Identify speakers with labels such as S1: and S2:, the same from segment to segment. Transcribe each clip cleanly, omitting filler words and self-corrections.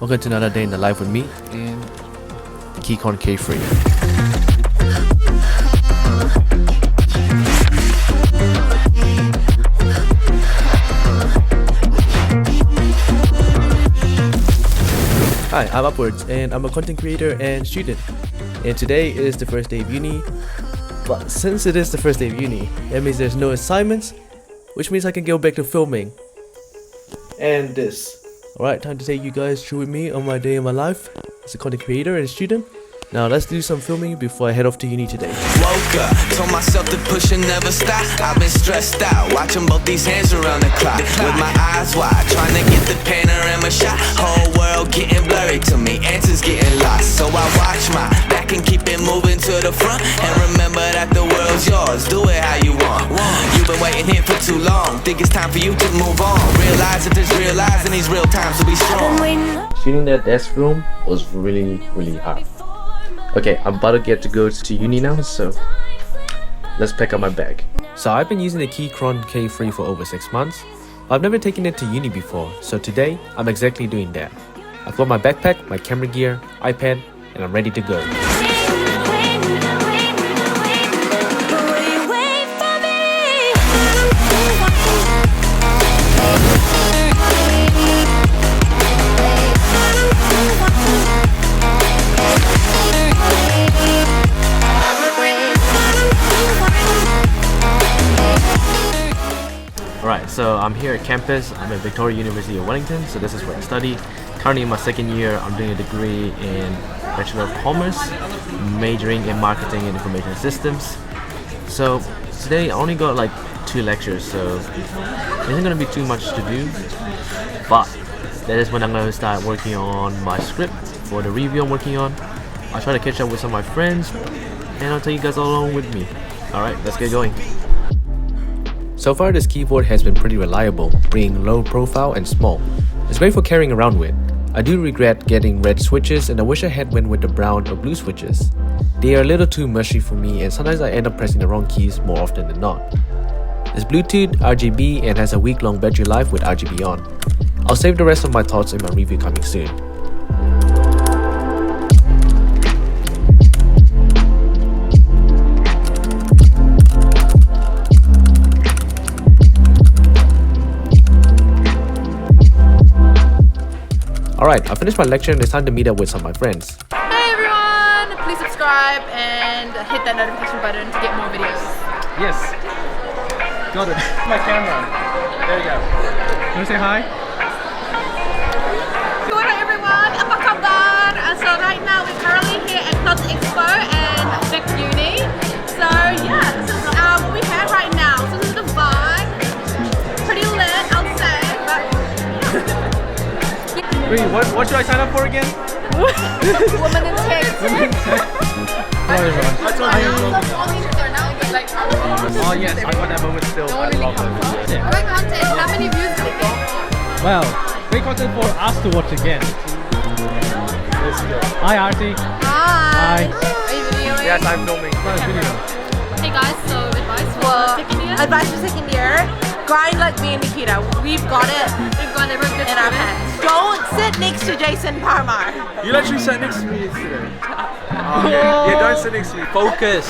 S1: Welcome to another day in the life with me and Keychron K3. Hi, I'm Upwards and I'm a content creator and student. And today is the first day of uni. But since it is the first day of uni, that means there's no assignments, which means I can go back to filming. And this. Alright, time to take you guys through with me on my day in my life as a content creator and student. Now let's do some filming before I head off to uni today.
S2: Woke up, told myself to push and never stop. I've been stressed out, watching both these hands around the clock. With my eyes wide, trying to get the panorama shot. Whole world getting blurry to me, answers getting lost. So I watch my back and keep it moving to the front. And remember that the world's yours, do it how you want. You've been waiting here for too long, think it's time for you to move on. Realize that there's realizing these real times to be strong.
S1: Shooting that desk film was really hard. Okay, I'm about to get to go to uni now, so let's pack up my bag. So I've been using the Keychron K3 for over 6 months. I've never taken it to uni before, so today I'm exactly doing that. I've got my backpack, my camera gear, iPad, and I'm ready to go. Alright, so I'm here at campus. I'm at Victoria University of Wellington, so this is where I study. Currently in my second year, I'm doing a degree in Bachelor of Commerce, majoring in Marketing and Information Systems. So today I only got like 2 lectures, so it isn't going to be too much to do. But that is when I'm going to start working on my script for the review I'm working on. I'll try to catch up with some of my friends, and I'll take you guys all along with me. Alright, let's get going. So far this keyboard has been pretty reliable, being low profile and small. It's great for carrying around with. I do regret getting red switches and I wish I had went with the brown or blue switches. They are a little too mushy for me and sometimes I end up pressing the wrong keys more often than not. It's Bluetooth, RGB and has a week-long battery life with RGB on. I'll save the rest of my thoughts in my review coming soon. Alright, I finished my lecture and it's time to meet up with some of my friends.
S3: Hey everyone! Please subscribe and hit that notification button to get more videos.
S4: Yes. Got it. My camera. There you go. You want to say hi?
S3: Hello everyone! Apa kabar? So right now we're currently here at Club Expo and Vic Uni. So yeah, this is what we have right now. So this is the vibe. Pretty lit, I'll say. But yeah.
S4: Wait, what should I sign up for again?
S3: Woman in tech.
S4: Hello everyone. Oh yes, I got that moment still. I love it. Yeah.
S3: Great content. How many views did it get?
S4: Well, great content for us to watch again. Hi Artie.
S3: Hi.
S4: Hi.
S3: Are you videoing?
S4: Yes, I'm filming. Video.
S3: Hey guys, so advice for second year?
S5: Advice for second year, grind like me and Nikita. We've got it
S3: We've got everyone good
S5: in our hands. Don't sit next to Jason Parmar.
S6: You literally sat next to me yesterday. Yeah, don't sit next to me. Focus.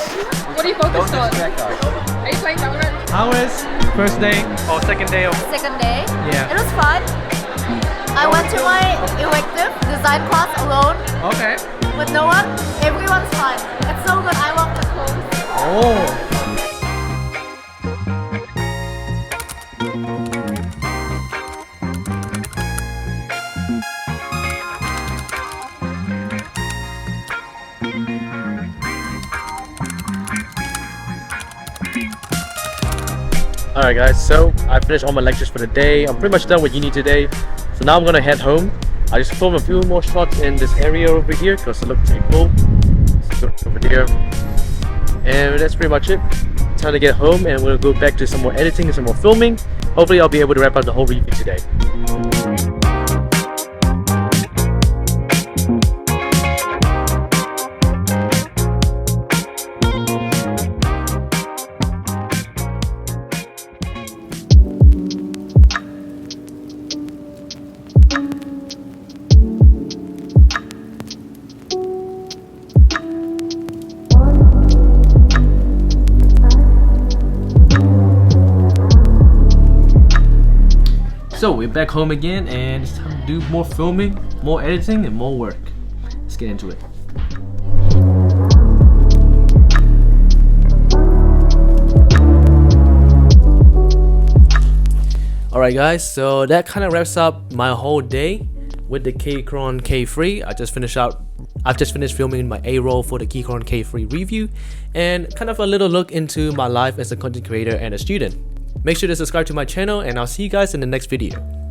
S3: What are you focused on?
S6: Distract us.
S3: Are you playing Valorant?
S4: How was first day or second day of?
S5: Second day.
S4: Yeah.
S5: It was fun. I went to my elective design class alone
S4: Okay.
S5: with no one. Everyone's fun. It's so good. I love the clothes.
S4: Oh.
S1: Alright guys, so I finished all my lectures for the day. I'm pretty much done with uni today. So now I'm gonna head home. I just filmed a few more shots in this area over here because it looked pretty cool. So over there. And that's pretty much it. Time to get home and we'll go back to some more editing and some more filming. Hopefully I'll be able to wrap up the whole review today. So we're back home again and it's time to do more filming, more editing, and more work. Let's get into it. Alright guys, so that kind of wraps up my whole day with the Keychron K3. I've just finished filming my A-roll for the Keychron K3 review and kind of a little look into my life as a content creator and a student. Make sure to subscribe to my channel and I'll see you guys in the next video.